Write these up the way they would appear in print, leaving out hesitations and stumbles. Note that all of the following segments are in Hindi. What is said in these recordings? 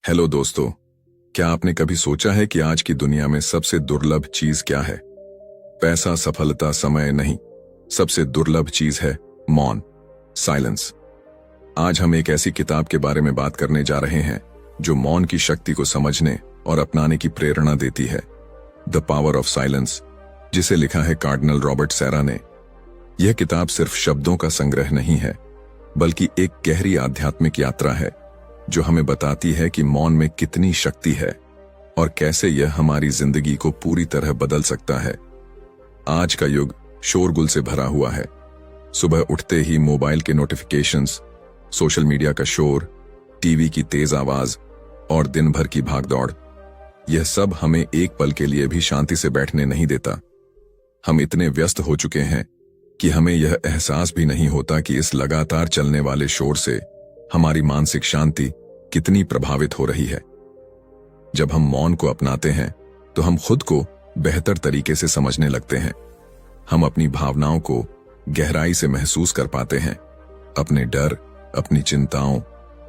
हेलो दोस्तों, क्या आपने कभी सोचा है कि आज की दुनिया में सबसे दुर्लभ चीज क्या है? पैसा, सफलता, समय नहीं। सबसे दुर्लभ चीज है मौन, साइलेंस। आज हम एक ऐसी किताब के बारे में बात करने जा रहे हैं जो मौन की शक्ति को समझने और अपनाने की प्रेरणा देती है। द पावर ऑफ साइलेंस, जिसे लिखा है कार्डिनल रॉबर्ट सेरा ने। यह किताब सिर्फ शब्दों का संग्रह नहीं है, बल्कि एक गहरी आध्यात्मिक यात्रा है जो हमें बताती है कि मौन में कितनी शक्ति है और कैसे यह हमारी जिंदगी को पूरी तरह बदल सकता है। आज का युग शोरगुल से भरा हुआ है। सुबह उठते ही मोबाइल के नोटिफिकेशंस, सोशल मीडिया का शोर, टीवी की तेज आवाज और दिन भर की भागदौड़, यह सब हमें एक पल के लिए भी शांति से बैठने नहीं देता। हम इतने व्यस्त हो चुके हैं कि हमें यह एहसास भी नहीं होता कि इस लगातार चलने वाले शोर से हमारी मानसिक शांति कितनी प्रभावित हो रही है। जब हम मौन को अपनाते हैं तो हम खुद को बेहतर तरीके से समझने लगते हैं। हम अपनी भावनाओं को गहराई से महसूस कर पाते हैं, अपने डर, अपनी चिंताओं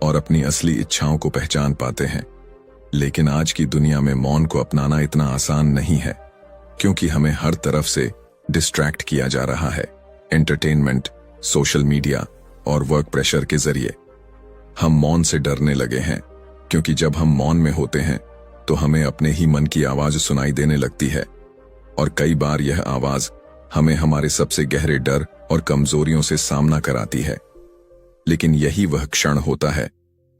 और अपनी असली इच्छाओं को पहचान पाते हैं। लेकिन आज की दुनिया में मौन को अपनाना इतना आसान नहीं है, क्योंकि हमें हर तरफ से डिस्ट्रैक्ट किया जा रहा है। एंटरटेनमेंट, सोशल मीडिया और वर्क प्रेशर के जरिए हम मौन से डरने लगे हैं, क्योंकि जब हम मौन में होते हैं तो हमें अपने ही मन की आवाज सुनाई देने लगती है और कई बार यह आवाज हमें हमारे सबसे गहरे डर और कमजोरियों से सामना कराती है। लेकिन यही वह क्षण होता है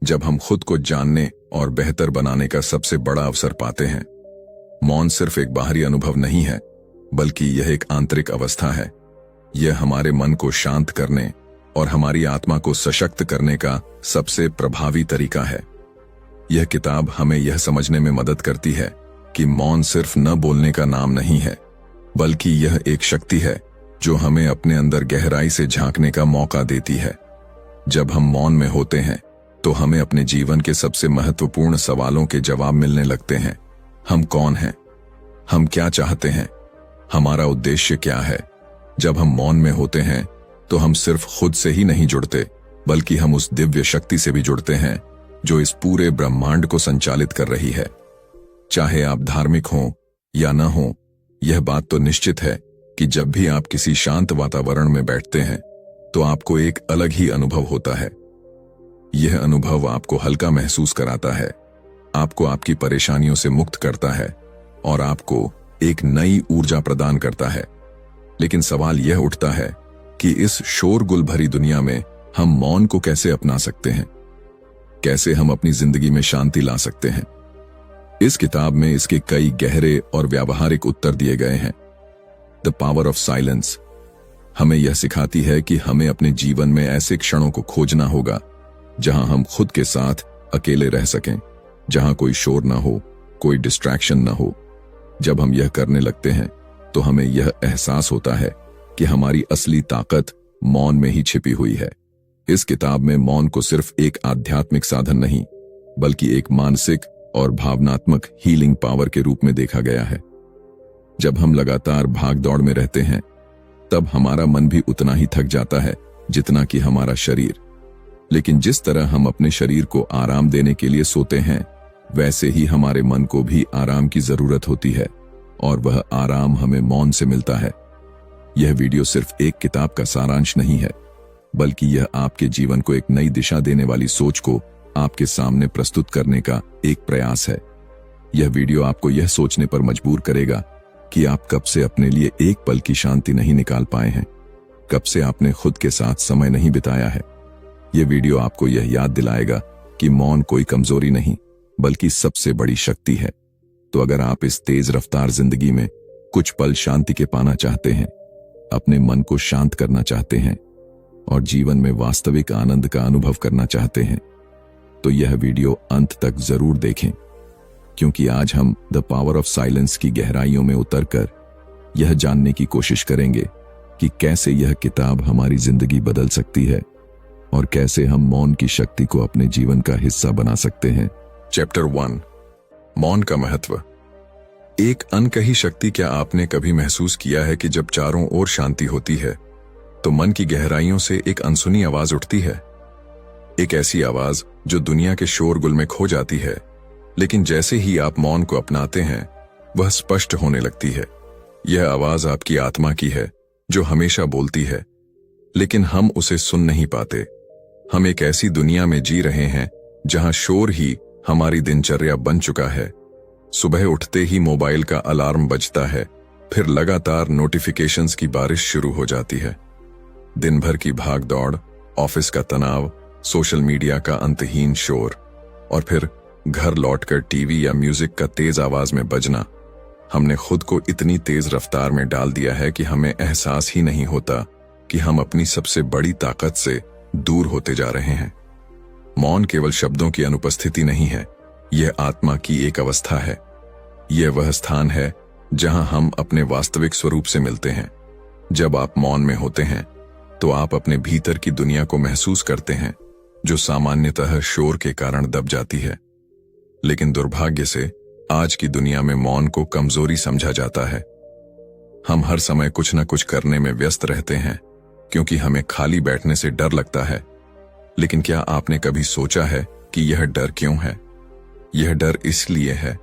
जब हम खुद को जानने और बेहतर बनाने का सबसे बड़ा अवसर पाते हैं। मौन सिर्फ एक बाहरी अनुभव नहीं है, बल्कि यह एक आंतरिक अवस्था है। यह हमारे मन को शांत करने और हमारी आत्मा को सशक्त करने का सबसे प्रभावी तरीका है। यह किताब हमें यह समझने में मदद करती है कि मौन सिर्फ न बोलने का नाम नहीं है, बल्कि यह एक शक्ति है जो हमें अपने अंदर गहराई से झांकने का मौका देती है। जब हम मौन में होते हैं तो हमें अपने जीवन के सबसे महत्वपूर्ण सवालों के जवाब मिलने लगते हैं। हम कौन हैं? हम क्या चाहते हैं? हमारा उद्देश्य क्या है? जब हम मौन में होते हैं तो हम सिर्फ खुद से ही नहीं जुड़ते, बल्कि हम उस दिव्य शक्ति से भी जुड़ते हैं जो इस पूरे ब्रह्मांड को संचालित कर रही है। चाहे आप धार्मिक हों या न हों, यह बात तो निश्चित है कि जब भी आप किसी शांत वातावरण में बैठते हैं तो आपको एक अलग ही अनुभव होता है। यह अनुभव आपको हल्का महसूस कराता है, आपको आपकी परेशानियों से मुक्त करता है और आपको एक नई ऊर्जा प्रदान करता है। लेकिन सवाल यह उठता है कि इस शोरगुल भरी दुनिया में हम मौन को कैसे अपना सकते हैं? कैसे हम अपनी जिंदगी में शांति ला सकते हैं? इस किताब में इसके कई गहरे और व्यावहारिक उत्तर दिए गए हैं। द पावर ऑफ साइलेंस हमें यह सिखाती है कि हमें अपने जीवन में ऐसे क्षणों को खोजना होगा जहां हम खुद के साथ अकेले रह सकें, जहां कोई शोर ना हो, कोई डिस्ट्रैक्शन ना हो। जब हम यह करने लगते हैं तो हमें यह एहसास होता है कि हमारी असली ताकत मौन में ही छिपी हुई है। इस किताब में मौन को सिर्फ एक आध्यात्मिक साधन नहीं, बल्कि एक मानसिक और भावनात्मक हीलिंग पावर के रूप में देखा गया है। जब हम लगातार भागदौड़ में रहते हैं, तब हमारा मन भी उतना ही थक जाता है जितना कि हमारा शरीर। लेकिन जिस तरह हम अपने शरीर को आराम देने के लिए सोते हैं, वैसे ही हमारे मन को भी आराम की जरूरत होती है, और वह आराम हमें मौन से मिलता है। यह वीडियो सिर्फ एक किताब का सारांश नहीं है, बल्कि यह आपके जीवन को एक नई दिशा देने वाली सोच को आपके सामने प्रस्तुत करने का एक प्रयास है। यह वीडियो आपको यह सोचने पर मजबूर करेगा कि आप कब से अपने लिए एक पल की शांति नहीं निकाल पाए हैं, कब से आपने खुद के साथ समय नहीं बिताया है। यह वीडियो आपको यह याद दिलाएगा कि मौन कोई कमजोरी नहीं, बल्कि सबसे बड़ी शक्ति है। तो अगर आप इस तेज रफ्तार जिंदगी में कुछ पल शांति के पाना चाहते हैं, अपने मन को शांत करना चाहते हैं और जीवन में वास्तविक आनंद का अनुभव करना चाहते हैं, तो यह वीडियो अंत तक जरूर देखें, क्योंकि आज हम द पावर ऑफ साइलेंस की गहराइयों में उतरकर यह जानने की कोशिश करेंगे कि कैसे यह किताब हमारी जिंदगी बदल सकती है और कैसे हम मौन की शक्ति को अपने जीवन का हिस्सा बना सकते हैं। चैप्टर 1, मौन का महत्व। एक अनकही शक्ति। क्या आपने कभी महसूस किया है कि जब चारों ओर शांति होती है तो मन की गहराइयों से एक अनसुनी आवाज उठती है? एक ऐसी आवाज जो दुनिया के शोरगुल में खो जाती है, लेकिन जैसे ही आप मौन को अपनाते हैं वह स्पष्ट होने लगती है। यह आवाज आपकी आत्मा की है जो हमेशा बोलती है, लेकिन हम उसे सुन नहीं पाते। हम एक ऐसी दुनिया में जी रहे हैं जहां शोर ही हमारी दिनचर्या बन चुका है। सुबह उठते ही मोबाइल का अलार्म बजता है, फिर लगातार नोटिफिकेशंस की बारिश शुरू हो जाती है। दिन भर की भाग दौड़, ऑफिस का तनाव, सोशल मीडिया का अंतहीन शोर, और फिर घर लौटकर टीवी या म्यूजिक का तेज आवाज में बजना। हमने खुद को इतनी तेज रफ्तार में डाल दिया है कि हमें एहसास ही नहीं होता कि हम अपनी सबसे बड़ी ताकत से दूर होते जा रहे हैं। मौन केवल शब्दों की अनुपस्थिति नहीं है, यह आत्मा की एक अवस्था है। यह वह स्थान है जहां हम अपने वास्तविक स्वरूप से मिलते हैं। जब आप मौन में होते हैं तो आप अपने भीतर की दुनिया को महसूस करते हैं, जो सामान्यतः शोर के कारण दब जाती है। लेकिन दुर्भाग्य से आज की दुनिया में मौन को कमजोरी समझा जाता है। हम हर समय कुछ न कुछ करने में व्यस्त रहते हैं क्योंकि हमें खाली बैठने से डर लगता है। लेकिन क्या आपने कभी सोचा है कि यह डर क्यों है? यह डर इसलिए है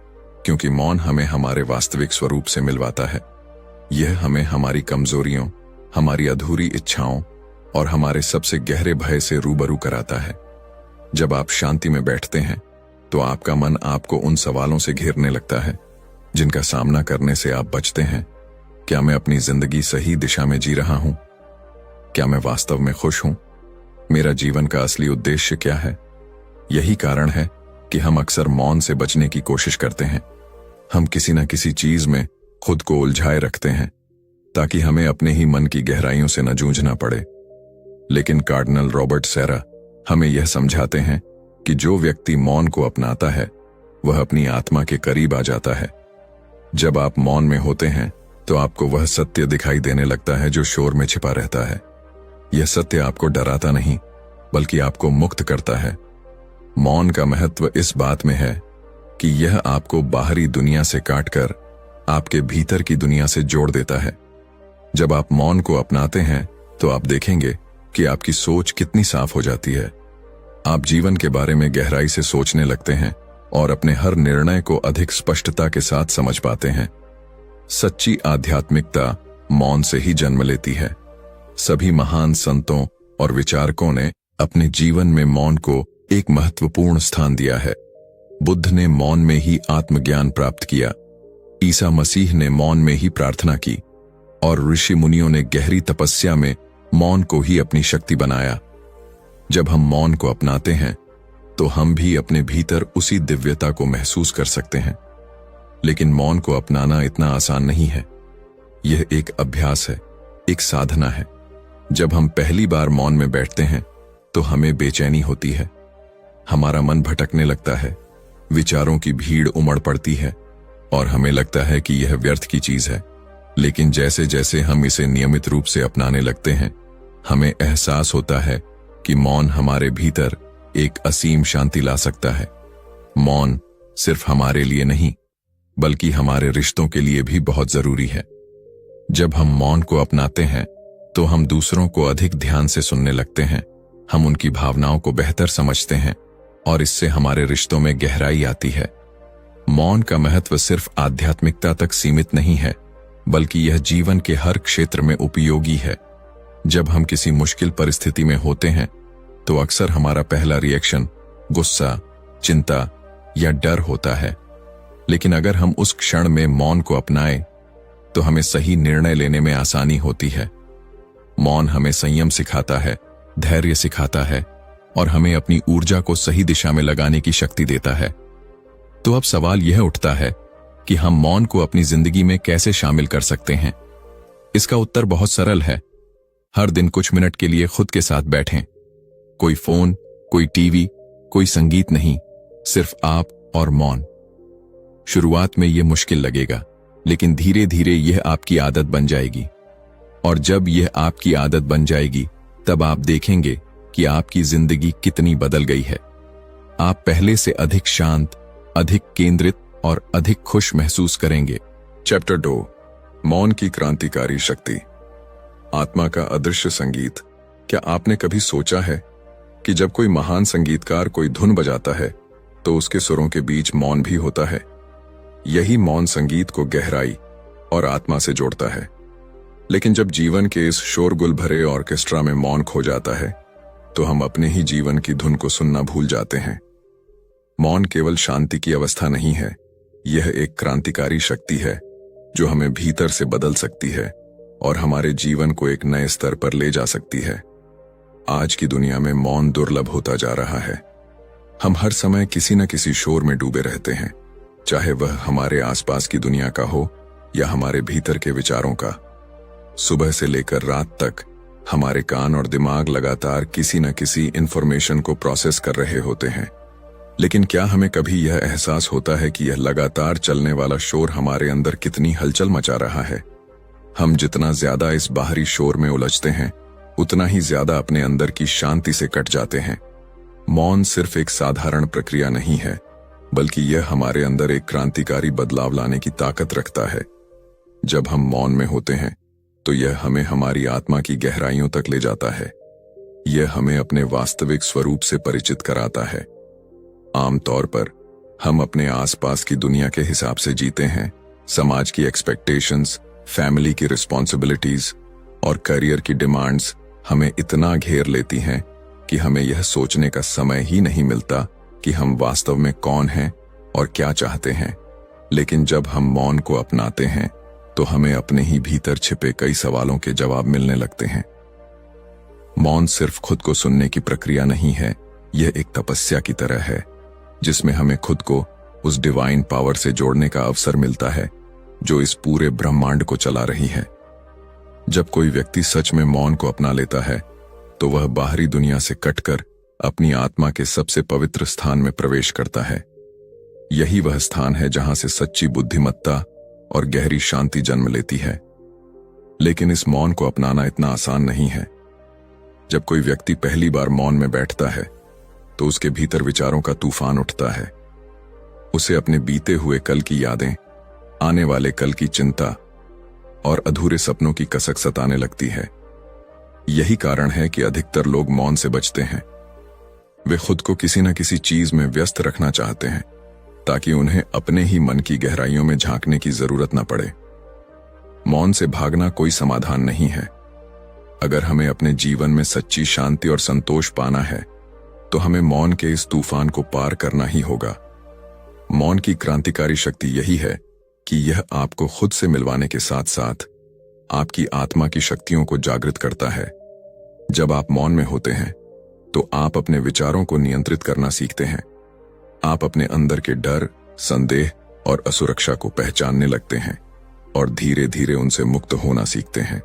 क्योंकि मौन हमें हमारे वास्तविक स्वरूप से मिलवाता है। यह हमें हमारी कमजोरियों, हमारी अधूरी इच्छाओं और हमारे सबसे गहरे भय से रूबरू कराता है। जब आप शांति में बैठते हैं तो आपका मन आपको उन सवालों से घेरने लगता है जिनका सामना करने से आप बचते हैं। क्या मैं अपनी जिंदगी सही दिशा में जी रहा हूं? क्या मैं वास्तव में खुश हूं? मेरा जीवन का असली उद्देश्य क्या है? यही कारण है कि हम अक्सर मौन से बचने की कोशिश करते हैं। हम किसी न किसी चीज में खुद को उलझाए रखते हैं ताकि हमें अपने ही मन की गहराइयों से न जूझना पड़े। लेकिन कार्डिनल रॉबर्ट सेरा हमें यह समझाते हैं कि जो व्यक्ति मौन को अपनाता है वह अपनी आत्मा के करीब आ जाता है। जब आप मौन में होते हैं तो आपको वह सत्य दिखाई देने लगता है जो शोर में छिपा रहता है। यह सत्य आपको डराता नहीं बल्कि आपको मुक्त करता है। मौन का महत्व इस बात में है कि यह आपको बाहरी दुनिया से काटकर आपके भीतर की दुनिया से जोड़ देता है। जब आप मौन को अपनाते हैं तो आप देखेंगे कि आपकी सोच कितनी साफ हो जाती है। आप जीवन के बारे में गहराई से सोचने लगते हैं और अपने हर निर्णय को अधिक स्पष्टता के साथ समझ पाते हैं। सच्ची आध्यात्मिकता मौन से ही जन्म लेती है। सभी महान संतों और विचारकों ने अपने जीवन में मौन को एक महत्वपूर्ण स्थान दिया है। बुद्ध ने मौन में ही आत्मज्ञान प्राप्त किया, ईसा मसीह ने मौन में ही प्रार्थना की, और ऋषि मुनियों ने गहरी तपस्या में मौन को ही अपनी शक्ति बनाया। जब हम मौन को अपनाते हैं तो हम भी अपने भीतर उसी दिव्यता को महसूस कर सकते हैं। लेकिन मौन को अपनाना इतना आसान नहीं है। यह एक अभ्यास है, एक साधना है। जब हम पहली बार मौन में बैठते हैं तो हमें बेचैनी होती है, हमारा मन भटकने लगता है, विचारों की भीड़ उमड़ पड़ती है और हमें लगता है कि यह व्यर्थ की चीज है। लेकिन जैसे जैसे हम इसे नियमित रूप से अपनाने लगते हैं, हमें एहसास होता है कि मौन हमारे भीतर एक असीम शांति ला सकता है। मौन सिर्फ हमारे लिए नहीं बल्कि हमारे रिश्तों के लिए भी बहुत जरूरी है। जब हम मौन को अपनाते हैं तो हम दूसरों को अधिक ध्यान से सुनने लगते हैं, हम उनकी भावनाओं को बेहतर समझते हैं और इससे हमारे रिश्तों में गहराई आती है। मौन का महत्व सिर्फ आध्यात्मिकता तक सीमित नहीं है बल्कि यह जीवन के हर क्षेत्र में उपयोगी है। जब हम किसी मुश्किल परिस्थिति में होते हैं तो अक्सर हमारा पहला रिएक्शन गुस्सा, चिंता या डर होता है। लेकिन अगर हम उस क्षण में मौन को अपनाएं तो हमें सही निर्णय लेने में आसानी होती है। मौन हमें संयम सिखाता है, धैर्य सिखाता है और हमें अपनी ऊर्जा को सही दिशा में लगाने की शक्ति देता है। तो अब सवाल यह उठता है कि हम मौन को अपनी जिंदगी में कैसे शामिल कर सकते हैं। इसका उत्तर बहुत सरल है। हर दिन कुछ मिनट के लिए खुद के साथ बैठें। कोई फोन, कोई टीवी, कोई संगीत नहीं, सिर्फ आप और मौन। शुरुआत में यह मुश्किल लगेगा, लेकिन धीरे धीरे यह आपकी आदत बन जाएगी। और जब यह आपकी आदत बन जाएगी तब आप देखेंगे कि आपकी जिंदगी कितनी बदल गई है। आप पहले से अधिक शांत, अधिक केंद्रित और अधिक खुश महसूस करेंगे। चैप्टर 2, मौन की क्रांतिकारी शक्ति। आत्मा का अदृश्य संगीत। क्या आपने कभी सोचा है कि जब कोई महान संगीतकार कोई धुन बजाता है तो उसके सुरों के बीच मौन भी होता है। यही मौन संगीत को गहराई और आत्मा से जोड़ता है। लेकिन जब जीवन के इस शोरगुल भरे ऑर्केस्ट्रा में मौन खो जाता है तो हम अपने ही जीवन की धुन को सुनना भूल जाते हैं। मौन केवल शांति की अवस्था नहीं है, यह एक क्रांतिकारी शक्ति है जो हमें भीतर से बदल सकती है और हमारे जीवन को एक नए स्तर पर ले जा सकती है। आज की दुनिया में मौन दुर्लभ होता जा रहा है। हम हर समय किसी न किसी शोर में डूबे रहते हैं, चाहे वह हमारे आसपास की दुनिया का हो या हमारे भीतर के विचारों का। सुबह से लेकर रात तक हमारे कान और दिमाग लगातार किसी न किसी इंफॉर्मेशन को प्रोसेस कर रहे होते हैं। लेकिन क्या हमें कभी यह एहसास होता है कि यह लगातार चलने वाला शोर हमारे अंदर कितनी हलचल मचा रहा है? हम जितना ज्यादा इस बाहरी शोर में उलझते हैं, उतना ही ज्यादा अपने अंदर की शांति से कट जाते हैं। मौन सिर्फ एक साधारण प्रक्रिया नहीं है, बल्कि यह हमारे अंदर एक क्रांतिकारी बदलाव लाने की ताकत रखता है। जब हम मौन में होते हैं तो यह हमें हमारी आत्मा की गहराइयों तक ले जाता है। यह हमें अपने वास्तविक स्वरूप से परिचित कराता है। आमतौर पर हम अपने आसपास की दुनिया के हिसाब से जीते हैं। समाज की एक्सपेक्टेशंस, फैमिली की रिस्पॉन्सिबिलिटीज और करियर की डिमांड्स हमें इतना घेर लेती हैं कि हमें यह सोचने का समय ही नहीं मिलता कि हम वास्तव में कौन हैं और क्या चाहते हैं। लेकिन जब हम मौन को अपनाते हैं तो हमें अपने ही भीतर छिपे कई सवालों के जवाब मिलने लगते हैं। मौन सिर्फ खुद को सुनने की प्रक्रिया नहीं है, यह एक तपस्या की तरह है जिसमें हमें खुद को उस डिवाइन पावर से जोड़ने का अवसर मिलता है जो इस पूरे ब्रह्मांड को चला रही है। जब कोई व्यक्ति सच में मौन को अपना लेता है तो वह बाहरी दुनिया से कटकर अपनी आत्मा के सबसे पवित्र स्थान में प्रवेश करता है। यही वह स्थान है जहां से सच्ची बुद्धिमत्ता और गहरी शांति जन्म लेती है। लेकिन इस मौन को अपनाना इतना आसान नहीं है। जब कोई व्यक्ति पहली बार मौन में बैठता है तो उसके भीतर विचारों का तूफान उठता है। उसे अपने बीते हुए कल की यादें, आने वाले कल की चिंता और अधूरे सपनों की कसक सताने लगती है। यही कारण है कि अधिकतर लोग मौन से बचते हैं। वे खुद को किसी न किसी चीज में व्यस्त रखना चाहते हैं ताकि उन्हें अपने ही मन की गहराइयों में झांकने की जरूरत न पड़े। मौन से भागना कोई समाधान नहीं है। अगर हमें अपने जीवन में सच्ची शांति और संतोष पाना है तो हमें मौन के इस तूफान को पार करना ही होगा। मौन की क्रांतिकारी शक्ति यही है कि यह आपको खुद से मिलवाने के साथ साथ आपकी आत्मा की शक्तियों को जागृत करता है। जब आप मौन में होते हैं तो आप अपने विचारों को नियंत्रित करना सीखते हैं। आप अपने अंदर के डर, संदेह और असुरक्षा को पहचानने लगते हैं और धीरे धीरे उनसे मुक्त होना सीखते हैं।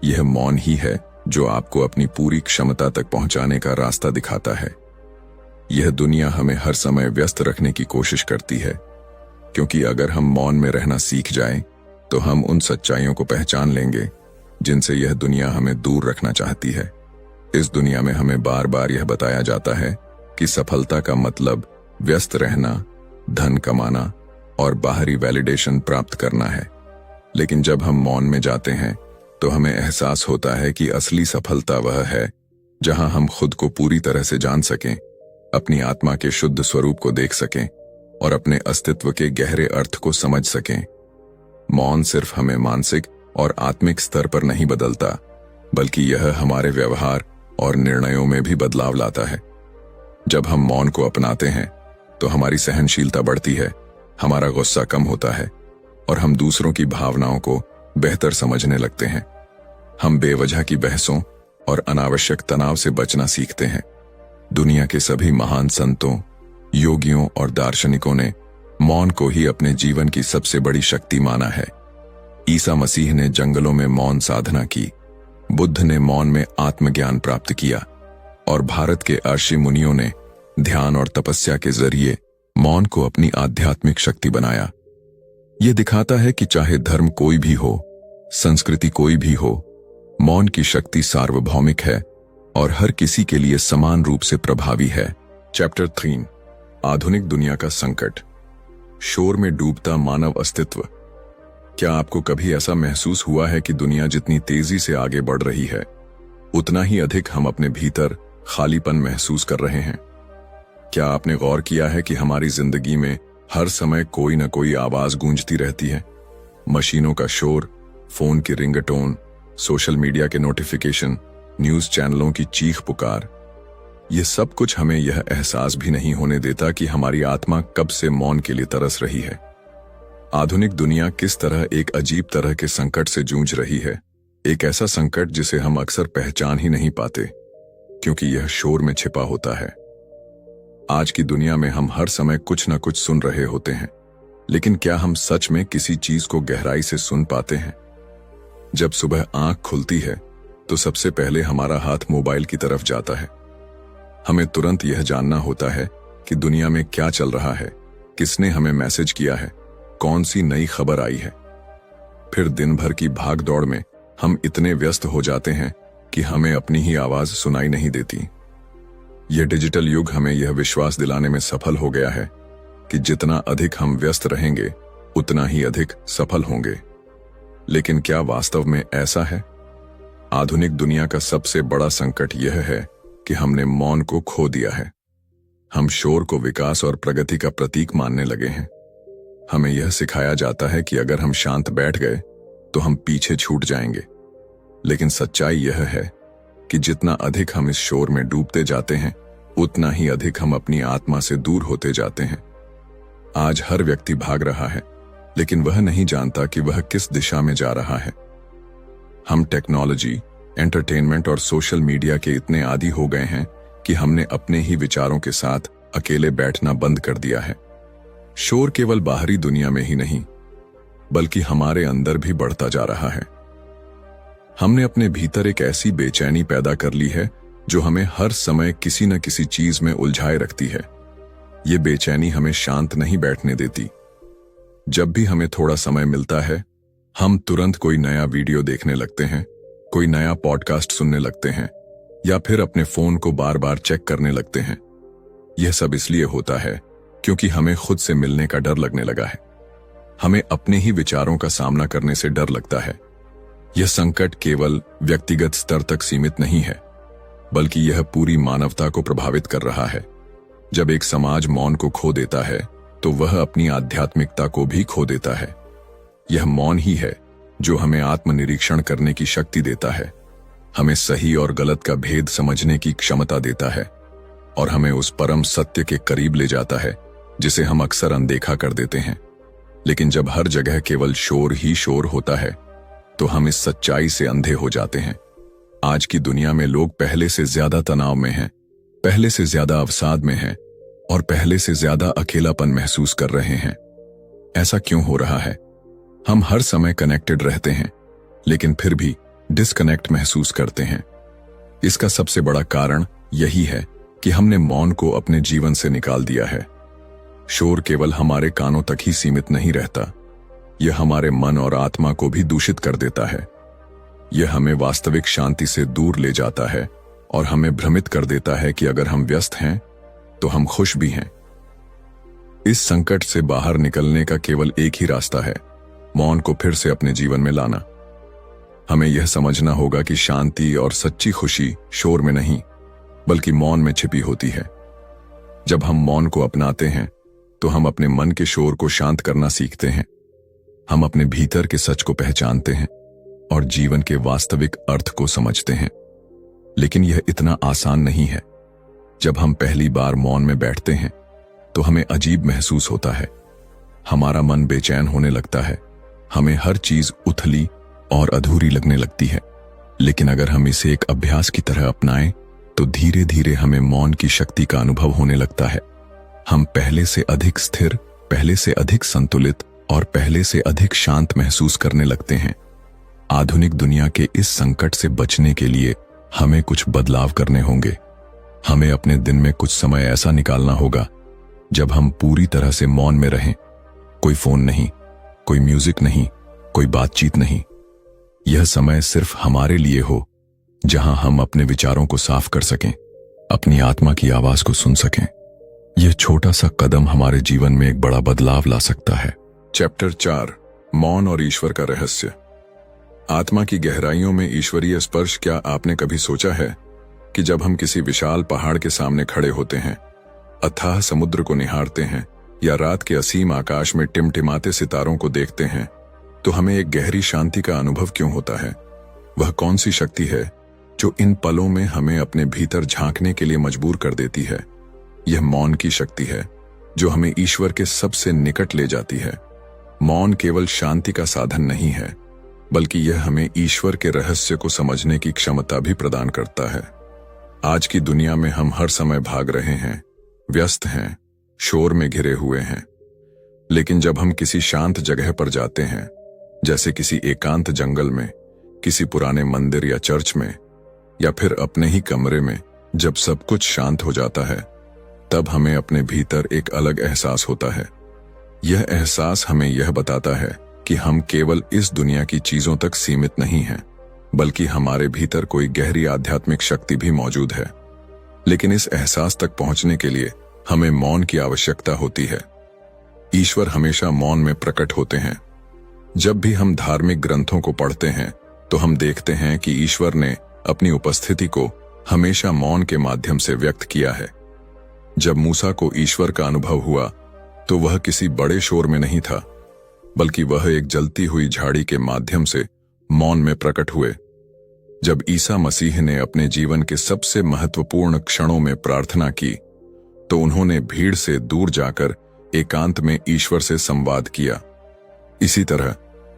यह मौन ही है जो आपको अपनी पूरी क्षमता तक पहुंचाने का रास्ता दिखाता है। यह दुनिया हमें हर समय व्यस्त रखने की कोशिश करती है, क्योंकि अगर हम मौन में रहना सीख जाएं, तो हम उन सच्चाइयों को पहचान लेंगे जिनसे यह दुनिया हमें दूर रखना चाहती है। इस दुनिया में हमें बार बार यह बताया जाता है कि सफलता का मतलब व्यस्त रहना, धन कमाना और बाहरी वैलिडेशन प्राप्त करना है। लेकिन जब हम मौन में जाते हैं तो हमें एहसास होता है कि असली सफलता वह है जहां हम खुद को पूरी तरह से जान सकें, अपनी आत्मा के शुद्ध स्वरूप को देख सकें और अपने अस्तित्व के गहरे अर्थ को समझ सकें। मौन सिर्फ हमें मानसिक और आत्मिक स्तर पर नहीं बदलता, बल्कि यह हमारे व्यवहार और निर्णयों में भी बदलाव लाता है। जब हम मौन को अपनाते हैं तो हमारी सहनशीलता बढ़ती है, हमारा गुस्सा कम होता है और हम दूसरों की भावनाओं को बेहतर समझने लगते हैं। हम बेवजह की बहसों और अनावश्यक तनाव से बचना सीखते हैं। दुनिया के सभी महान संतों, योगियों और दार्शनिकों ने मौन को ही अपने जीवन की सबसे बड़ी शक्ति माना है। ईसा मसीह ने जंगलों में मौन साधना की, बुद्ध ने मौन में आत्मज्ञान प्राप्त किया और भारत के ऋषि मुनियों ने ध्यान और तपस्या के जरिए मौन को अपनी आध्यात्मिक शक्ति बनाया। यह दिखाता है कि चाहे धर्म कोई भी हो, संस्कृति कोई भी हो, मौन की शक्ति सार्वभौमिक है और हर किसी के लिए समान रूप से प्रभावी है। चैप्टर 3, आधुनिक दुनिया का संकट, शोर में डूबता मानव अस्तित्व। क्या आपको कभी ऐसा महसूस हुआ है कि दुनिया जितनी तेजी से आगे बढ़ रही है, उतना ही अधिक हम अपने भीतर खालीपन महसूस कर रहे हैं। क्या आपने गौर किया है कि हमारी जिंदगी में हर समय कोई न कोई आवाज गूंजती रहती है? मशीनों का शोर, फोन की रिंगटोन, सोशल मीडिया के नोटिफिकेशन, न्यूज चैनलों की चीख पुकार। ये सब कुछ हमें यह एहसास भी नहीं होने देता कि हमारी आत्मा कब से मौन के लिए तरस रही है। आधुनिक दुनिया किस तरह एक अजीब तरह के संकट से जूझ रही है, एक ऐसा संकट जिसे हम अक्सर पहचान ही नहीं पाते क्योंकि यह शोर में छिपा होता है। आज की दुनिया में हम हर समय कुछ न कुछ सुन रहे होते हैं, लेकिन क्या हम सच में किसी चीज को गहराई से सुन पाते हैं? जब सुबह आंख खुलती है तो सबसे पहले हमारा हाथ मोबाइल की तरफ जाता है। हमें तुरंत यह जानना होता है कि दुनिया में क्या चल रहा है, किसने हमें मैसेज किया है, कौन सी नई खबर आई है। फिर दिन भर की भाग दौड़ में हम इतने व्यस्त हो जाते हैं कि हमें अपनी ही आवाज सुनाई नहीं देती। यह डिजिटल युग हमें यह विश्वास दिलाने में सफल हो गया है कि जितना अधिक हम व्यस्त रहेंगे उतना ही अधिक सफल होंगे। लेकिन क्या वास्तव में ऐसा है? आधुनिक दुनिया का सबसे बड़ा संकट यह है कि हमने मौन को खो दिया है। हम शोर को विकास और प्रगति का प्रतीक मानने लगे हैं। हमें यह सिखाया जाता है कि अगर हम शांत बैठ गए तो हम पीछे छूट जाएंगे। लेकिन सच्चाई यह है कि जितना अधिक हम इस शोर में डूबते जाते हैं उतना ही अधिक हम अपनी आत्मा से दूर होते जाते हैं। आज हर व्यक्ति भाग रहा है, लेकिन वह नहीं जानता कि वह किस दिशा में जा रहा है। हम टेक्नोलॉजी, एंटरटेनमेंट और सोशल मीडिया के इतने आदी हो गए हैं कि हमने अपने ही विचारों के साथ अकेले बैठना बंद कर दिया है। शोर केवल बाहरी दुनिया में ही नहीं, बल्कि हमारे अंदर भी बढ़ता जा रहा है। हमने अपने भीतर एक ऐसी बेचैनी पैदा कर ली है जो हमें हर समय किसी न किसी चीज में उलझाए रखती है। ये बेचैनी हमें शांत नहीं बैठने देती। जब भी हमें थोड़ा समय मिलता है, हम तुरंत कोई नया वीडियो देखने लगते हैं, कोई नया पॉडकास्ट सुनने लगते हैं या फिर अपने फोन को बार बार चेक करने लगते हैं। यह सब इसलिए होता है क्योंकि हमें खुद से मिलने का डर लगने लगा है। हमें अपने ही विचारों का सामना करने से डर लगता है। यह संकट केवल व्यक्तिगत स्तर तक सीमित नहीं है, बल्कि यह पूरी मानवता को प्रभावित कर रहा है। जब एक समाज मौन को खो देता है तो वह अपनी आध्यात्मिकता को भी खो देता है। यह मौन ही है जो हमें आत्मनिरीक्षण करने की शक्ति देता है, हमें सही और गलत का भेद समझने की क्षमता देता है और हमें उस परम सत्य के करीब ले जाता है जिसे हम अक्सर अनदेखा कर देते हैं। लेकिन जब हर जगह केवल शोर ही शोर होता है तो हम इस सच्चाई से अंधे हो जाते हैं। आज की दुनिया में लोग पहले से ज्यादा तनाव में हैं, पहले से ज्यादा अवसाद में हैं और पहले से ज्यादा अकेलापन महसूस कर रहे हैं। ऐसा क्यों हो रहा है? हम हर समय कनेक्टेड रहते हैं, लेकिन फिर भी डिस्कनेक्ट महसूस करते हैं। इसका सबसे बड़ा कारण यही है कि हमने मौन को अपने जीवन से निकाल दिया है। शोर केवल हमारे कानों तक ही सीमित नहीं रहता, यह हमारे मन और आत्मा को भी दूषित कर देता है। यह हमें वास्तविक शांति से दूर ले जाता है और हमें भ्रमित कर देता है कि अगर हम व्यस्त हैं तो हम खुश भी हैं। इस संकट से बाहर निकलने का केवल एक ही रास्ता है, मौन को फिर से अपने जीवन में लाना। हमें यह समझना होगा कि शांति और सच्ची खुशी शोर में नहीं, बल्कि मौन में छिपी होती है। जब हम मौन को अपनाते हैं तो हम अपने मन के शोर को शांत करना सीखते हैं। हम अपने भीतर के सच को पहचानते हैं और जीवन के वास्तविक अर्थ को समझते हैं। लेकिन यह इतना आसान नहीं है। जब हम पहली बार मौन में बैठते हैं तो हमें अजीब महसूस होता है। हमारा मन बेचैन होने लगता है, हमें हर चीज उथली और अधूरी लगने लगती है। लेकिन अगर हम इसे एक अभ्यास की तरह अपनाएं तो धीरे धीरे हमें मौन की शक्ति का अनुभव होने लगता है। हम पहले से अधिक स्थिर, पहले से अधिक संतुलित और पहले से अधिक शांत महसूस करने लगते हैं। आधुनिक दुनिया के इस संकट से बचने के लिए हमें कुछ बदलाव करने होंगे। हमें अपने दिन में कुछ समय ऐसा निकालना होगा जब हम पूरी तरह से मौन में रहें। कोई फोन नहीं, कोई म्यूजिक नहीं, कोई बातचीत नहीं। यह समय सिर्फ हमारे लिए हो, जहां हम अपने विचारों को साफ कर सकें, अपनी आत्मा की आवाज को सुन सकें। यह छोटा सा कदम हमारे जीवन में एक बड़ा बदलाव ला सकता है। चैप्टर 4, मौन और ईश्वर का रहस्य। आत्मा की गहराइयों में ईश्वरीय स्पर्श। क्या आपने कभी सोचा है कि जब हम किसी विशाल पहाड़ के सामने खड़े होते हैं, अथाह समुद्र को निहारते हैं या रात के असीम आकाश में टिमटिमाते सितारों को देखते हैं, तो हमें एक गहरी शांति का अनुभव क्यों होता है? वह कौन सी शक्ति है जो इन पलों में हमें अपने भीतर झांकने के लिए मजबूर कर देती है? यह मौन की शक्ति है जो हमें ईश्वर के सबसे निकट ले जाती है। मौन केवल शांति का साधन नहीं है, बल्कि यह हमें ईश्वर के रहस्य को समझने की क्षमता भी प्रदान करता है। आज की दुनिया में हम हर समय भाग रहे हैं, व्यस्त हैं, शोर में घिरे हुए हैं। लेकिन जब हम किसी शांत जगह पर जाते हैं, जैसे किसी एकांत जंगल में, किसी पुराने मंदिर या चर्च में, या फिर अपने ही कमरे में, जब सब कुछ शांत हो जाता है, तब हमें अपने भीतर एक अलग एहसास होता है। यह एहसास हमें यह बताता है कि हम केवल इस दुनिया की चीजों तक सीमित नहीं हैं, बल्कि हमारे भीतर कोई गहरी आध्यात्मिक शक्ति भी मौजूद है। लेकिन इस एहसास तक पहुंचने के लिए हमें मौन की आवश्यकता होती है। ईश्वर हमेशा मौन में प्रकट होते हैं। जब भी हम धार्मिक ग्रंथों को पढ़ते हैं, तो हम देखते हैं कि ईश्वर ने अपनी उपस्थिति को हमेशा मौन के माध्यम से व्यक्त किया है। जब मूसा को ईश्वर का अनुभव हुआ, तो वह किसी बड़े शोर में नहीं था, बल्कि वह एक जलती हुई झाड़ी के माध्यम से मौन में प्रकट हुए। जब ईसा मसीह ने अपने जीवन के सबसे महत्वपूर्ण क्षणों में प्रार्थना की, तो उन्होंने भीड़ से दूर जाकर एकांत में ईश्वर से संवाद किया। इसी तरह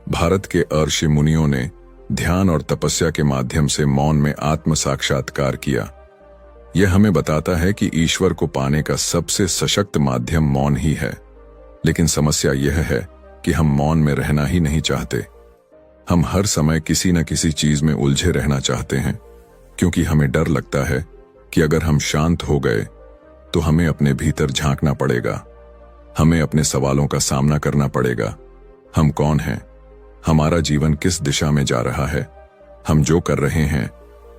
भारत के ऋषि मुनियों ने ध्यान और तपस्या के माध्यम से मौन में आत्म साक्षात्कार किया। यह हमें बताता है कि ईश्वर को पाने का सबसे सशक्त माध्यम मौन ही है। लेकिन समस्या यह है कि हम मौन में रहना ही नहीं चाहते। हम हर समय किसी न किसी चीज में उलझे रहना चाहते हैं, क्योंकि हमें डर लगता है कि अगर हम शांत हो गए तो हमें अपने भीतर झांकना पड़ेगा। हमें अपने सवालों का सामना करना पड़ेगा। हम कौन हैं? हमारा जीवन किस दिशा में जा रहा है? हम जो कर रहे हैं,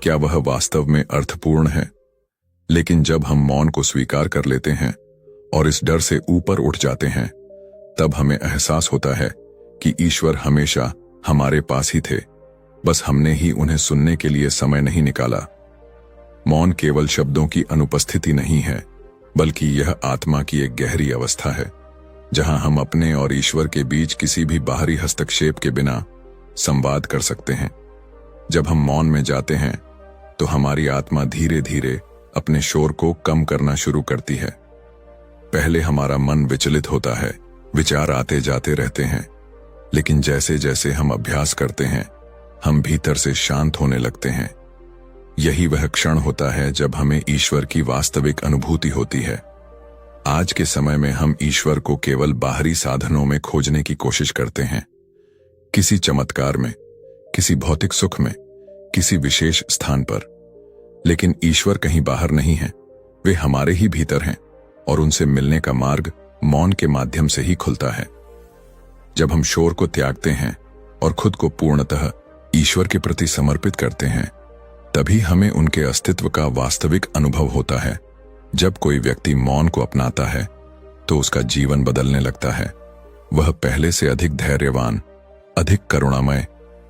क्या वह वास्तव में अर्थपूर्ण है? लेकिन जब हम मौन को स्वीकार कर लेते हैं और इस डर से ऊपर उठ जाते हैं, तब हमें एहसास होता है कि ईश्वर हमेशा हमारे पास ही थे, बस हमने ही उन्हें सुनने के लिए समय नहीं निकाला। मौन केवल शब्दों की अनुपस्थिति नहीं है, बल्कि यह आत्मा की एक गहरी अवस्था है, जहां हम अपने और ईश्वर के बीच किसी भी बाहरी हस्तक्षेप के बिना संवाद कर सकते हैं। जब हम मौन में जाते हैं, तो हमारी आत्मा धीरे धीरे अपने शोर को कम करना शुरू करती है। पहले हमारा मन विचलित होता है, विचार आते जाते रहते हैं, लेकिन जैसे जैसे हम अभ्यास करते हैं, हम भीतर से शांत होने लगते हैं। यही वह क्षण होता है जब हमें ईश्वर की वास्तविक अनुभूति होती है। आज के समय में हम ईश्वर को केवल बाहरी साधनों में खोजने की कोशिश करते हैं, किसी चमत्कार में, किसी भौतिक सुख में, किसी विशेष स्थान पर। लेकिन ईश्वर कहीं बाहर नहीं है, वे हमारे ही भीतर हैं, और उनसे मिलने का मार्ग मौन के माध्यम से ही खुलता है। जब हम शोर को त्यागते हैं और खुद को पूर्णतः ईश्वर के प्रति समर्पित करते हैं, तभी हमें उनके अस्तित्व का वास्तविक अनुभव होता है। जब कोई व्यक्ति मौन को अपनाता है, तो उसका जीवन बदलने लगता है। वह पहले से अधिक धैर्यवान, अधिक करुणामय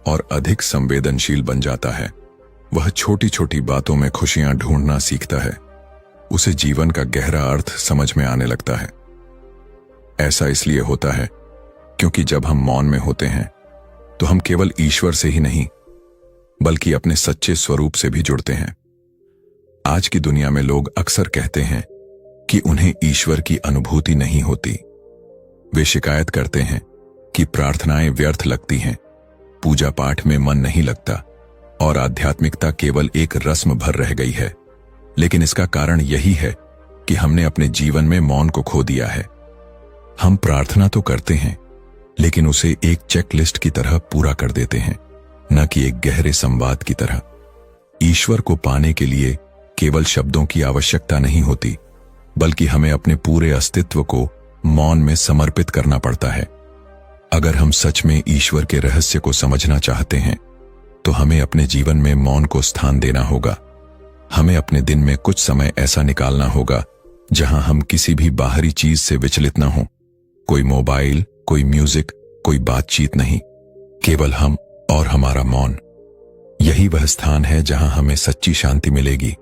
और अधिक संवेदनशील बन जाता है। वह छोटी छोटी बातों में खुशियां ढूंढना सीखता है। उसे जीवन का गहरा अर्थ समझ में आने लगता है। ऐसा इसलिए होता है क्योंकि जब हम मौन में होते हैं, तो हम केवल ईश्वर से ही नहीं, बल्कि अपने सच्चे स्वरूप से भी जुड़ते हैं। आज की दुनिया में लोग अक्सर कहते हैं कि उन्हें ईश्वर की अनुभूति नहीं होती। वे शिकायत करते हैं कि प्रार्थनाएं व्यर्थ लगती हैं, पूजा पाठ में मन नहीं लगता और आध्यात्मिकता केवल एक रस्म भर रह गई है। लेकिन इसका कारण यही है कि हमने अपने जीवन में मौन को खो दिया है। हम प्रार्थना तो करते हैं, लेकिन उसे एक चेकलिस्ट की तरह पूरा कर देते हैं, न कि एक गहरे संवाद की तरह। ईश्वर को पाने के लिए केवल शब्दों की आवश्यकता नहीं होती, बल्कि हमें अपने पूरे अस्तित्व को मौन में समर्पित करना पड़ता है। अगर हम सच में ईश्वर के रहस्य को समझना चाहते हैं, तो हमें अपने जीवन में मौन को स्थान देना होगा। हमें अपने दिन में कुछ समय ऐसा निकालना होगा जहां हम किसी भी बाहरी चीज से विचलित न हों। कोई मोबाइल, कोई म्यूजिक, कोई बातचीत नहीं, केवल हम और हमारा मौन। यही वह स्थान है जहां हमें सच्ची शांति मिलेगी,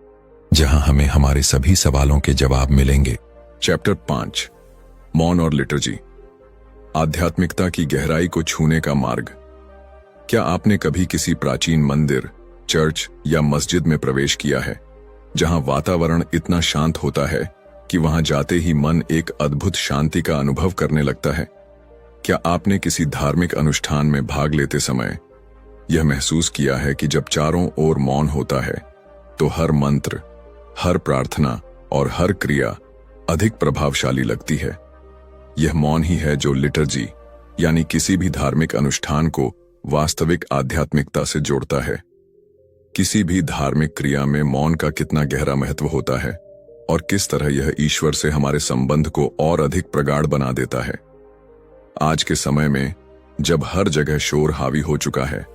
जहां हमें हमारे सभी सवालों के जवाब मिलेंगे। चैप्टर 5 मौन और लिटर्जी, आध्यात्मिकता की गहराई को छूने का मार्ग। क्या आपने कभी किसी प्राचीन मंदिर, चर्च या मस्जिद में प्रवेश किया है जहां वातावरण इतना शांत होता है कि वहां जाते ही मन एक अद्भुत शांति का अनुभव करने लगता है? क्या आपने किसी धार्मिक अनुष्ठान में भाग लेते समय यह महसूस किया है कि जब चारों ओर मौन होता है तो हर मंत्र, हर प्रार्थना और हर क्रिया अधिक प्रभावशाली लगती है? यह मौन ही है जो लिटर्जी यानी किसी भी धार्मिक अनुष्ठान को वास्तविक आध्यात्मिकता से जोड़ता है। किसी भी धार्मिक क्रिया में मौन का कितना गहरा महत्व होता है और किस तरह यह ईश्वर से हमारे संबंध को और अधिक प्रगाढ़ बना देता है। आज के समय में जब हर जगह शोर हावी हो चुका है,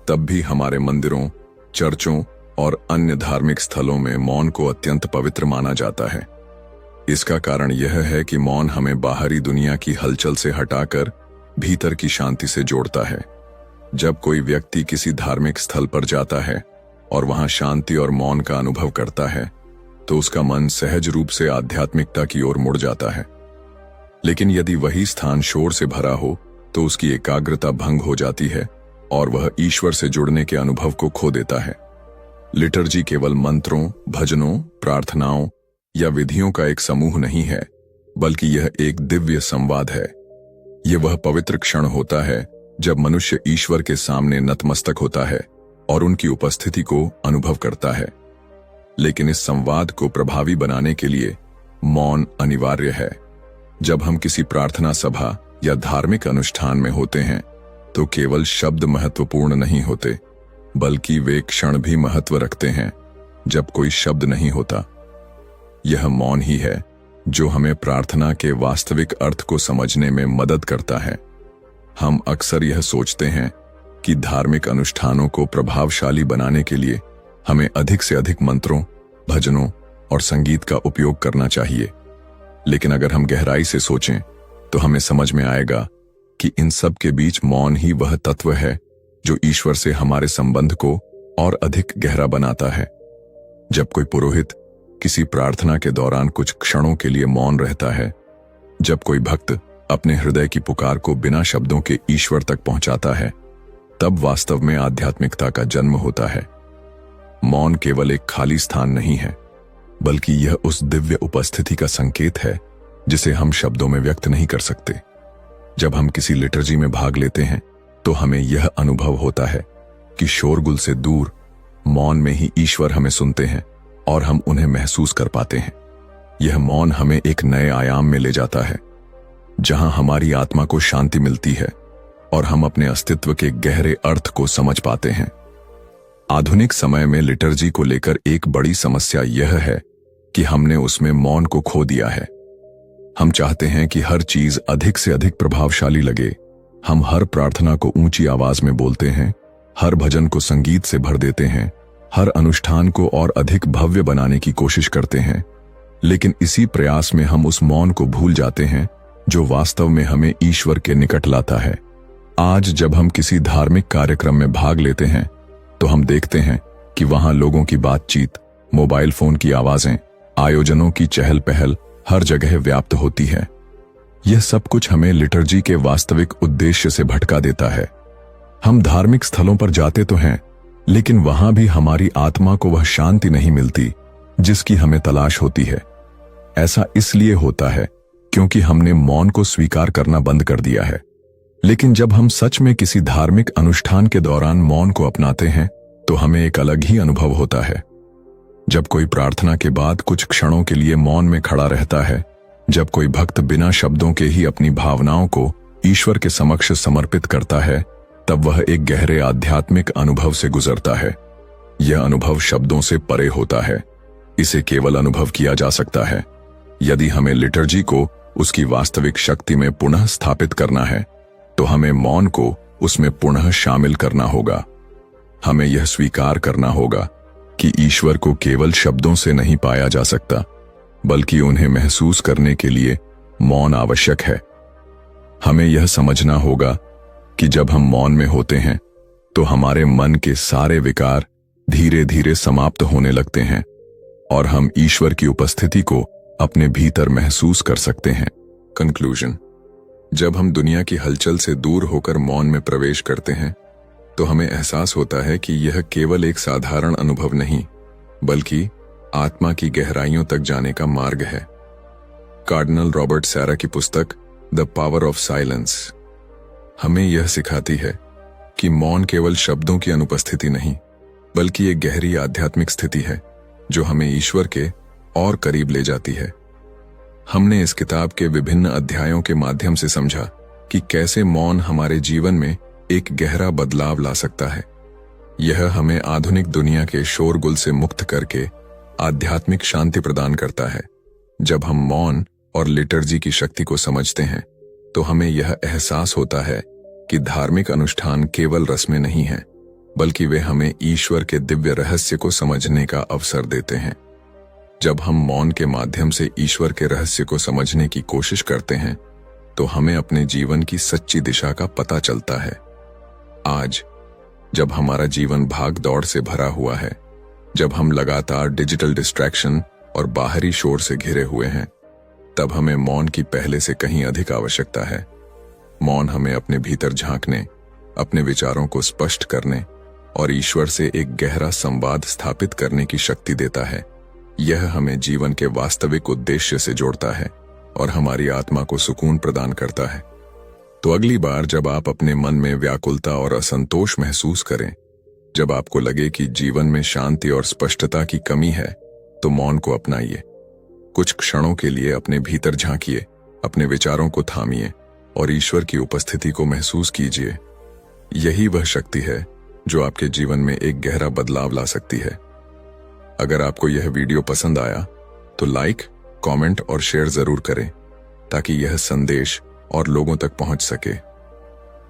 तब भी हमारे मंदिरों, चर्चों और अन्य धार्मिक स्थलों में मौन को अत्यंत पवित्र माना जाता है। इसका कारण यह है कि मौन हमें बाहरी दुनिया की हलचल से हटाकर भीतर की शांति से जोड़ता है। जब कोई व्यक्ति किसी धार्मिक स्थल पर जाता है और वहां शांति और मौन का अनुभव करता है, तो उसका मन सहज रूप से आध्यात्मिकता की ओर मुड़ जाता है। लेकिन यदि वही स्थान शोर से भरा हो तो उसकी एकाग्रता भंग हो जाती है और वह ईश्वर से जुड़ने के अनुभव को खो देता है। लिटर्जी केवल मंत्रों, भजनों, प्रार्थनाओं या विधियों का एक समूह नहीं है, बल्कि यह एक दिव्य संवाद है। यह वह पवित्र क्षण होता है जब मनुष्य ईश्वर के सामने नतमस्तक होता है और उनकी उपस्थिति को अनुभव करता है। लेकिन इस संवाद को प्रभावी बनाने के लिए मौन अनिवार्य है। जब हम किसी प्रार्थना सभा या धार्मिक अनुष्ठान में होते हैं तो केवल शब्द महत्वपूर्ण नहीं होते, बल्कि वे क्षण भी महत्व रखते हैं जब कोई शब्द नहीं होता। यह मौन ही है जो हमें प्रार्थना के वास्तविक अर्थ को समझने में मदद करता है। हम अक्सर यह सोचते हैं कि धार्मिक अनुष्ठानों को प्रभावशाली बनाने के लिए हमें अधिक से अधिक मंत्रों, भजनों और संगीत का उपयोग करना चाहिए। लेकिन अगर हम गहराई से सोचें तो हमें समझ में आएगा कि इन सब के बीच मौन ही वह तत्व है जो ईश्वर से हमारे संबंध को और अधिक गहरा बनाता है। जब कोई पुरोहित किसी प्रार्थना के दौरान कुछ क्षणों के लिए मौन रहता है, जब कोई भक्त अपने हृदय की पुकार को बिना शब्दों के ईश्वर तक पहुंचाता है, तब वास्तव में आध्यात्मिकता का जन्म होता है। मौन केवल एक खाली स्थान नहीं है, बल्कि यह उस दिव्य उपस्थिति का संकेत है जिसे हम शब्दों में व्यक्त नहीं कर सकते। जब हम किसी लिटर्जी में भाग लेते हैं तो हमें यह अनुभव होता है कि शोरगुल से दूर मौन में ही ईश्वर हमें सुनते हैं और हम उन्हें महसूस कर पाते हैं। यह मौन हमें एक नए आयाम में ले जाता है, जहां हमारी आत्मा को शांति मिलती है और हम अपने अस्तित्व के गहरे अर्थ को समझ पाते हैं। आधुनिक समय में लिटर्जी को लेकर एक बड़ी समस्या यह है कि हमने उसमें मौन को खो दिया है। हम चाहते हैं कि हर चीज अधिक से अधिक प्रभावशाली लगे। हम हर प्रार्थना को ऊंची आवाज में बोलते हैं, हर भजन को संगीत से भर देते हैं, हर अनुष्ठान को और अधिक भव्य बनाने की कोशिश करते हैं। लेकिन इसी प्रयास में हम उस मौन को भूल जाते हैं जो वास्तव में हमें ईश्वर के निकट लाता है। आज जब हम किसी धार्मिक कार्यक्रम में भाग लेते हैं तो हम देखते हैं कि वहां लोगों की बातचीत, मोबाइल फोन की आवाजें, आयोजनों की चहल पहल हर जगह व्याप्त होती है। यह सब कुछ हमें लिटर्जी के वास्तविक उद्देश्य से भटका देता है। हम धार्मिक स्थलों पर जाते तो हैं, लेकिन वहां भी हमारी आत्मा को वह शांति नहीं मिलती जिसकी हमें तलाश होती है। ऐसा इसलिए होता है क्योंकि हमने मौन को स्वीकार करना बंद कर दिया है। लेकिन जब हम सच में किसी धार्मिक अनुष्ठान के दौरान मौन को अपनाते हैं तो हमें एक अलग ही अनुभव होता है। जब कोई प्रार्थना के बाद कुछ क्षणों के लिए मौन में खड़ा रहता है, जब कोई भक्त बिना शब्दों के ही अपनी भावनाओं को ईश्वर के समक्ष समर्पित करता है, तब वह एक गहरे आध्यात्मिक अनुभव से गुजरता है। यह अनुभव शब्दों से परे होता है। इसे केवल अनुभव किया जा सकता है यदि हमें लिटर्जी को उसकी वास्तविक शक्ति में पुनः स्थापित करना है, तो हमें मौन को उसमें पुनः शामिल करना होगा। हमें यह स्वीकार करना होगा कि ईश्वर को केवल शब्दों से नहीं पाया जा सकता, बल्कि उन्हें महसूस करने के लिए मौन आवश्यक है। हमें यह समझना होगा कि जब हम मौन में होते हैं तो हमारे मन के सारे विकार धीरे धीरे समाप्त होने लगते हैं और हम ईश्वर की उपस्थिति को अपने भीतर महसूस कर सकते हैं। कंक्लूजन: जब हम दुनिया की हलचल से दूर होकर मौन में प्रवेश करते हैं तो हमें एहसास होता है कि यह केवल एक साधारण अनुभव नहीं, बल्कि आत्मा की गहराइयों तक जाने का मार्ग है। कार्डिनल रॉबर्ट सारा की पुस्तक द पावर ऑफ साइलेंस हमें यह सिखाती है कि मौन केवल शब्दों की अनुपस्थिति नहीं, बल्कि एक गहरी आध्यात्मिक स्थिति है जो हमें ईश्वर के और करीब ले जाती है। हमने इस किताब के विभिन्न अध्यायों के माध्यम से समझा कि कैसे मौन हमारे जीवन में एक गहरा बदलाव ला सकता है। यह हमें आधुनिक दुनिया के शोरगुल से मुक्त करके आध्यात्मिक शांति प्रदान करता है। जब हम मौन और लिटर्जी की शक्ति को समझते हैं तो हमें यह एहसास होता है कि धार्मिक अनुष्ठान केवल रस्में नहीं हैं, बल्कि वे हमें ईश्वर के दिव्य रहस्य को समझने का अवसर देते हैं। जब हम मौन के माध्यम से ईश्वर के रहस्य को समझने की कोशिश करते हैं तो हमें अपने जीवन की सच्ची दिशा का पता चलता है। आज जब हमारा जीवन भाग दौड़ से भरा हुआ है, जब हम लगातार डिजिटल डिस्ट्रैक्शन और बाहरी शोर से घिरे हुए हैं, तब हमें मौन की पहले से कहीं अधिक आवश्यकता है। मौन हमें अपने भीतर झांकने, अपने विचारों को स्पष्ट करने और ईश्वर से एक गहरा संवाद स्थापित करने की शक्ति देता है। यह हमें जीवन के वास्तविक उद्देश्य से जोड़ता है और हमारी आत्मा को सुकून प्रदान करता है। तो अगली बार जब आप अपने मन में व्याकुलता और असंतोष महसूस करें, जब आपको लगे कि जीवन में शांति और स्पष्टता की कमी है, तो मौन को अपनाइए। कुछ क्षणों के लिए अपने भीतर झांकिए, अपने विचारों को थामिए और ईश्वर की उपस्थिति को महसूस कीजिए। यही वह शक्ति है जो आपके जीवन में एक गहरा बदलाव ला सकती है। अगर आपको यह वीडियो पसंद आया तो लाइक, कमेंट और शेयर जरूर करें ताकि यह संदेश और लोगों तक पहुंच सके।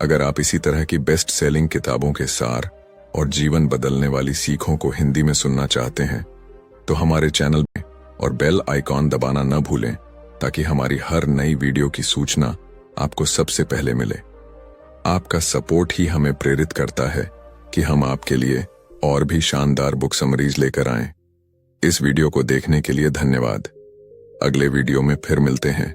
अगर आप इसी तरह की बेस्ट सेलिंग किताबों के सार और जीवन बदलने वाली सीखों को हिंदी में सुनना चाहते हैं तो हमारे चैनल में और बेल आइकॉन दबाना न भूलें ताकि हमारी हर नई वीडियो की सूचना आपको सबसे पहले मिले। आपका सपोर्ट ही हमें प्रेरित करता है कि हम आपके लिए और भी शानदार बुक समरीज लेकर आएं। इस वीडियो को देखने के लिए धन्यवाद। अगले वीडियो में फिर मिलते हैं।